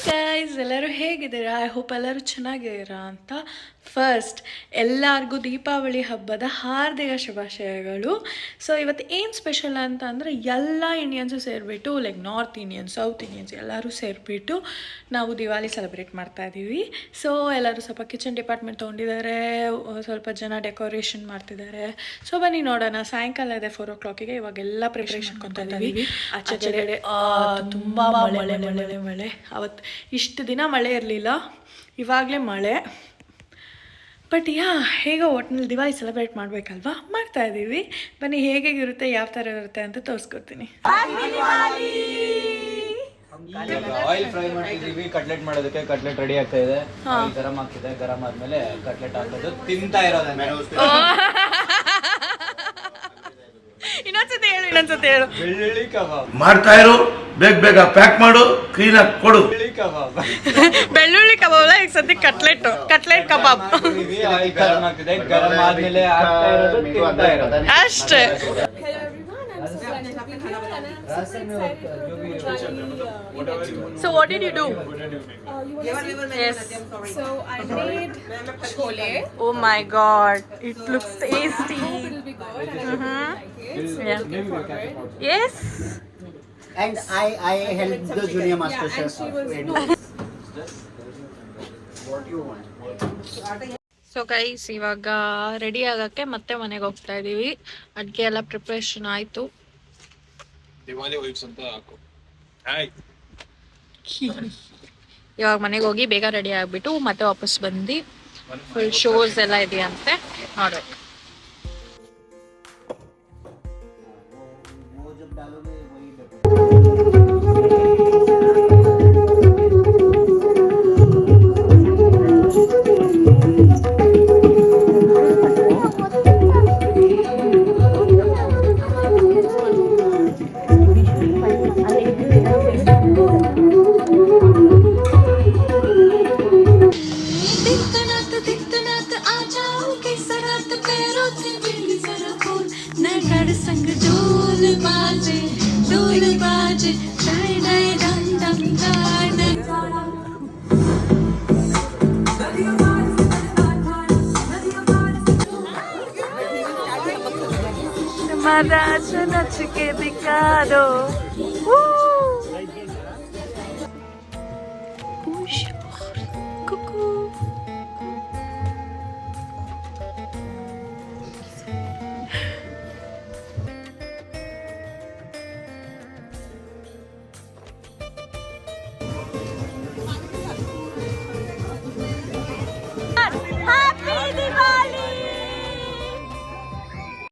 Guys, ಎಲ್ಲರೂ ಹೇಗಿದ್ದೀರಾ? I hope ಎಲ್ಲರೂ ಚೆನ್ನಾಗಿದ್ದೀರಾ ಅಂತ. ಫಸ್ಟ್ ಎಲ್ಲರಿಗೂ ದೀಪಾವಳಿ ಹಬ್ಬದ ಹಾರ್ದಿಕ ಶುಭಾಶಯಗಳು. ಸೊ ಇವತ್ತು ಏನು ಸ್ಪೆಷಲ್ ಅಂತ ಅಂದರೆ ಎಲ್ಲ ಇಂಡಿಯನ್ಸು ಸೇರಿಬಿಟ್ಟು, like north Indians, south Indians ಎಲ್ಲರೂ ಸೇರಿಬಿಟ್ಟು ನಾವು ದಿವಾಲಿ ಸೆಲೆಬ್ರೇಟ್ ಮಾಡ್ತಾ ಇದ್ದೀವಿ. ಸೊ ಎಲ್ಲರೂ ಸ್ವಲ್ಪ ಕಿಚನ್ ಡಿಪಾರ್ಟ್ಮೆಂಟ್ ತೊಗೊಂಡಿದ್ದಾರೆ, ಸ್ವಲ್ಪ ಜನ ಡೆಕೋರೇಷನ್ ಮಾಡ್ತಿದ್ದಾರೆ. ಸೊ ಬನ್ನಿ ನೋಡೋಣ. ಸಾಯಂಕಾಲ ಇದೆ 4 o'clock. ಇವಾಗೆಲ್ಲ ಪ್ರಿಪ್ರೇಷನ್ ಮಾಡ್ತಾ ಇದ್ದೀವಿ. ಆಚೆ ಕಡೆ ತುಂಬ ಮಳೆ ಮಳೆ ಮಳೆ. ಅವತ್ತು ಇಷ್ಟು ದಿನ ಮಳೆ ಇರಲಿಲ್ಲ, ಇವಾಗಲೇ ಮಳೆ. ಬಟ್ ಹೇಗೋ ಒಟ್ಟಿನಲ್ಲಿ ದಿವಾಲಿ ಸೆಲೆಬ್ರೇಟ್ ಮಾಡಬೇಕಲ್ವಾ, ಮಾಡ್ತಾ ಇದ್ದೀವಿ. ಬನ್ನಿ ಹೇಗಿರುತ್ತೆ, ಯಾವ ಥರ ಇರುತ್ತೆ ಅಂತ ತೋರಿಸ್ಕೊಡ್ತೀನಿ. ಆಯಿಲ್ ಫ್ರೈ ಮಾಡ್ತಿದ್ದೀವಿ. ಕಟ್ಲೆಟ್ ಮಾಡೋದಕ್ಕೆ ಕಟ್ಲೆಟ್ ರೆಡಿ ಆಗ್ತಾ ಇದೆ. ಗರಂ ಆಗ್ತಿದೆ. ಗರಂ ಆದ್ಮೇಲೆ ಕಟ್ಲೆಟ್ ಹಾಕೋದು ತಿಂತಾ ಇರೋದು. ಇನ್ನೊಂದ್ಸತಿ ಹೇಳು. ಬೆಳ್ಳುಳ್ಳಿ ಕಬಾಬ್ ಮಾಡ್ತಾ ಇರು, ಬೇಗ ಪ್ಯಾಕ್ ಮಾಡು, ಕ್ಲೀನ್ ಆಗಿ ಕೊಡು. ಬೆಳ್ಳುಳ್ಳಿ ಕಬಾಬ್ ಈಗ ಸದ್ಯ ಕಟ್ಲೆಟ್ ಕಬಾಬ್ ಗರಂ ಆಗ್ತಿದೆ. ಗರಂ ಆದ್ಮೇಲೆ ಆಗ್ತಾ ಇರೋದು ತಿಂತಾ ಇರೋದು ಅಷ್ಟೇ. So what did you do? Yes. So I made chole. Oh my god, it looks tasty. It will be good. Yeah. Yes. And I helped the junior master Yeah, and chef. she was What you want? So guys, ಇವಾಗ ready ಆಗಕ್ಕೆ ಮತ್ತೆ ಮನೆಗೆ ಹೋಗ್ತಾ ಇದೀವಿ. ಅಡುಗೆ ಎಲ್ಲ preparation ಆಯ್ತು. ಇವಾಗ ಮನೆಗೆ ಹೋಗಿ ಬೇಗ ರೆಡಿ ಆಗ್ಬಿಟ್ಟು ಮತ್ತೆ ವಾಪಸ್ ಬಂದು ಫುಲ್ ಶೋಸ್ ಎಲ್ಲ ಇದೆಯಂತೆ, ನೋಡ್ಬೇಕು. नच के दिखा दो.